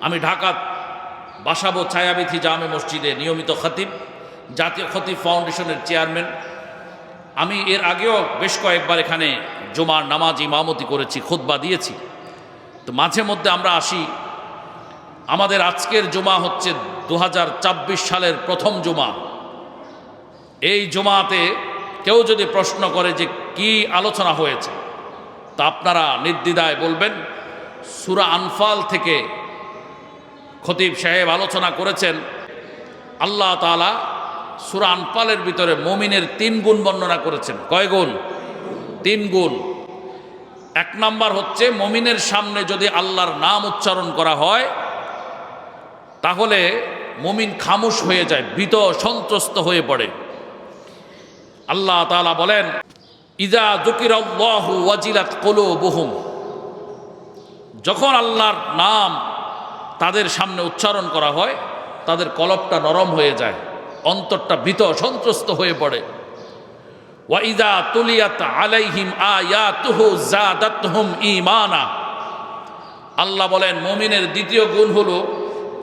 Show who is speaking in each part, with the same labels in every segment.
Speaker 1: আমি ঢাকা বাসাবো ছায়াবিথি জামে মসজিদে নিয়মিত খতিব, জাতীয় খতিব ফাউন্ডেশনের চেয়ারম্যান। আমি এর আগেও বেশ কয়েকবার এখানে জুমার নামাজ ইমামতি করেছি, খুতবা দিয়েছি। তো মাঝে মধ্যে আমরা আসি। আমাদের আজকের জুমা হচ্ছে 2024 সালের প্রথম জুমা। এই জুমাতে কেউ যদি প্রশ্ন করে যে কি আলোচনা হয়েছে, তা আপনারা নির্দ্বিধায় বলবেন সূরা আনফাল থেকে খতিব সাহেব আলোচনা করেছেন। আল্লাহ তাআলা সূরা আনফালের ভিতরে মুমিনের 3 গুণ বর্ণনা করেছেন। কয় গুণ? 3 গুণ। 1 নাম্বার হচ্ছে মুমিনের সামনে যদি আল্লাহর নাম উচ্চারণ করা হয় তাহলে মুমিন খামোশ হয়ে যায়, ভীত সন্ত্রস্ত হয়ে পড়ে। আল্লাহ তাআলা বলেন ইযা যুকিরাল্লাহু ওয়াজিলাত কুলুবুহুম, যখন আল্লাহর নাম তাদের সামনে উচ্চারণ করা হয় তাদের কলবটা নরম হয়ে যায়, অন্তরটা ভীত সন্ত্রস্ত হয়ে পড়ে। ওয়া ইযা তুলিয়াত আলাইহিম আয়াতুহু যাদাতহুম ঈমানা, আল্লাহ বলেন মুমিনের দ্বিতীয় গুণ হলো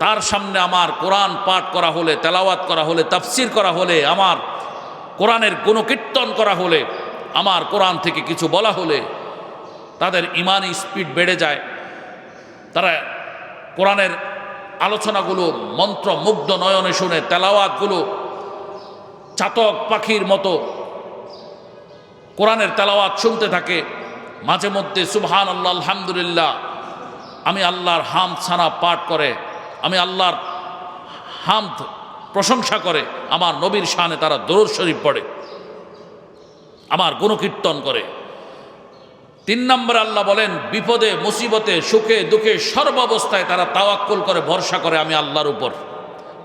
Speaker 1: তার সামনে আমার কোরআন পাঠ করা হলে, তেলাওয়াত করা হলে, তাফসির করা হলে, আমার কোরআনের গুণকীর্তন করা হলে, আমার কোরআন থেকে কিছু বলা হলে তাদের ইমানি স্পিড বেড়ে যায়। তারা কোরআনের আলোচনাগুলো মন্ত্রমুগ্ধ নয়নে শুনে, তেলাওয়াতগুলো চাতক পাখির মতো কোরআনের তেলাওয়াত শুনতে থাকে। মাঝে মধ্যে সুবহানাল্লাহ, আলহামদুলিল্লাহ, আমি আল্লাহর হামদ সানা পাঠ করে, আমি আল্লাহর হামদ প্রশংসা করে, আমার নবীর শানে তারা দরুদ শরীফ পড়ে, আমার গুণকীর্তন করে। 3 নম্বরে আল্লাহ বলেন বিপদে মুসিবতে সুখে দুঃখে সর্বাবস্থায় তারা তাওয়াক্কুল করে, ভরসা করে আমি আল্লাহর উপর।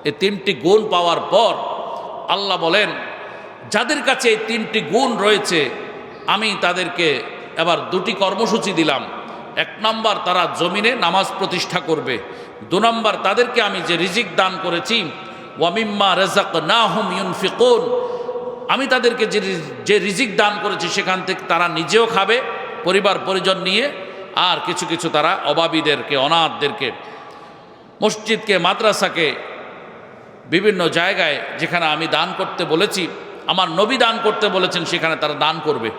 Speaker 1: এই 3টি গুণ পাওয়ার পর আল্লাহ বলেন যাদের কাছে এই 3টি গুণ রয়েছে আমি তাদেরকে এবার 2টি কর্মসূচি দিলাম। 1 নম্বর তারা জমিনে নামাজ প্রতিষ্ঠা করবে। 2 নম্বর তাদেরকে আমি যে রিজিক দান করেছি ওয়া মিম্মা রাযাকনাহুম ইউনফিকুন, আমি তাদেরকে যে রিজিক দান করেছি সেখান থেকে তারা নিজেও খাবে পরিবার পরিজন নিয়ে, আর কিছু কিছু তারা অভাবীদেরকে, অনাথদেরকে, মসজিদকে, মাদ্রাসাকে, বিভিন্ন জায়গায় যেখানে আমি দান করতে বলেছি, আমার নবী দান করতে বলেছেন, সেখানে তারা দান করবে।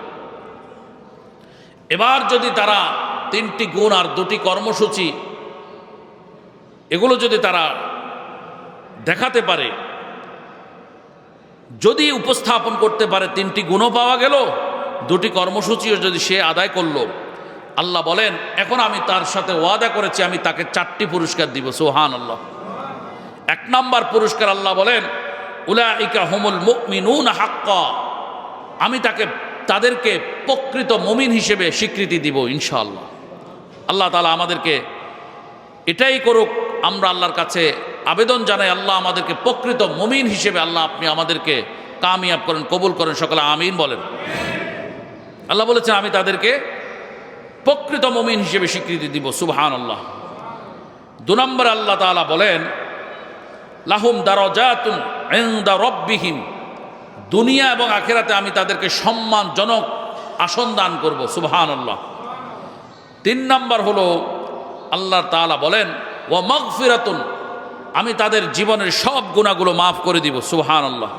Speaker 1: এবার যদি তারা 3টি গুণ আর 2টি কর্মসূচি এগুলো যদি তারা দেখাতে পারে, যদি উপস্থাপন করতে পারে, 3টি গুণও পাওয়া গেল, 2টি কর্মসূচিও যদি সে আদায় করলো, আল্লাহ বলেন এখন আমি তার সাথে ওয়াদা করেছি আমি তাকে 4টি পুরস্কার দিব। সুবহানাল্লাহ। 1 নম্বর পুরস্কার আল্লাহ বলেন উলাইকা হুমুল মুমিনুনা হাক্কা, আমি তাদেরকে প্রকৃত মুমিন হিসেবে স্বীকৃতি দিব ইনশাআল্লাহ। আল্লাহ তাআলা আমাদেরকে এটাই করুক, আমরা আল্লাহর কাছে আবেদন জানাই, আল্লাহ আমাদেরকে প্রকৃত মুমিন হিসেবে আল্লাহ আপনি আমাদেরকে কামিয়াব করেন, কবুল করেন, সকলে আমিন বলেন। আল্লাহ বলেছেন আমি তাদেরকে প্রকৃত মুমিন হিসেবে স্বীকৃতি দিব। সুবহানাল্লাহ। 2 নম্বর আল্লাহ তাআলা বলেন লাহুম দারাজাতুন ইনদা রাব্বিহিম, দুনিয়া এবং আখিরাতে আমি তাদেরকে সম্মানজনক আসন দান করব। সুবহানাল্লাহ। 3 নম্বর হলো আল্লাহ তাআলা বলেন ওয়া মাগফিরাতুন, আমি তাদের জীবনের সব গুনাহগুলো মাফ করে দিব। সুবহানাল্লাহ।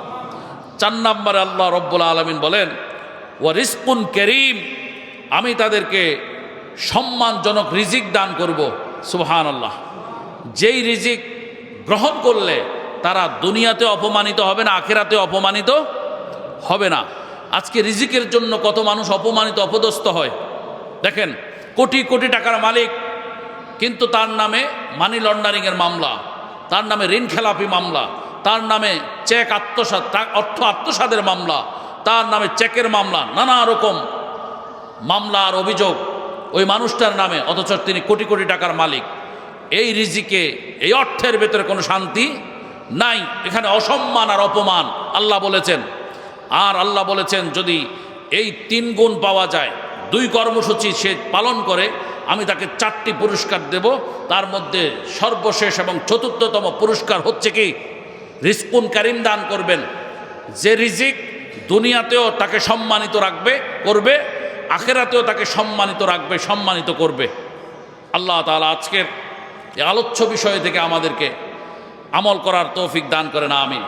Speaker 1: 4 নম্বরে আল্লাহ রব্বুল আলামিন বলেন ওয়া রিজকুন কারীম, আমি তাদেরকে সম্মানজনক রিজিক দান করব। সুবহানাল্লাহ। যেই রিজিক গ্রহণ করলে তারা দুনিয়াতে অপমানিত হবে না, আখিরাতে অপমানিত হবে না। আজকে রিজিকের জন্য কত মানুষ অপমানিত, অপদস্থ হয়। দেখেন কোটি কোটি টাকার মালিক, কিন্তু তার নামে মানি লন্ডারিংয়ের মামলা, তার নামে ঋণ খেলাপি মামলা, তার নামে চেক আত্মসাৎ, অর্থ আত্মসাতের মামলা, তার নামে চেকের মামলা, নানা রকম মামলা আর অভিযোগ ওই মানুষটার নামে, অথচ তিনি কোটি কোটি টাকার মালিক। এই রিজিকে, এই অর্থের ভেতরে কোনো শান্তি নাই, এখানে অসম্মান আর অপমান আল্লাহ বলেছেন। আর আল্লাহ বলেছেন যদি এই 3 গুণ পাওয়া যায়, 2 কর্মসূচি সে পালন করে, আমি তাকে 4টি পুরস্কার দেব। তার মধ্যে সর্বশেষ এবং 4র্থতম পুরস্কার হচ্ছে কি রিজকুন কারীম দান করবেন, যে রিজিক দুনিয়াতেও তাকে সম্মানিত করবে, আখিরাতেও তাকে সম্মানিত রাখবে, সম্মানিত করবে। আল্লাহ তাআলা আজকের এই আলোচ্য বিষয় থেকে আমাদেরকে আমল করার তৌফিক দান করেন, আমিন।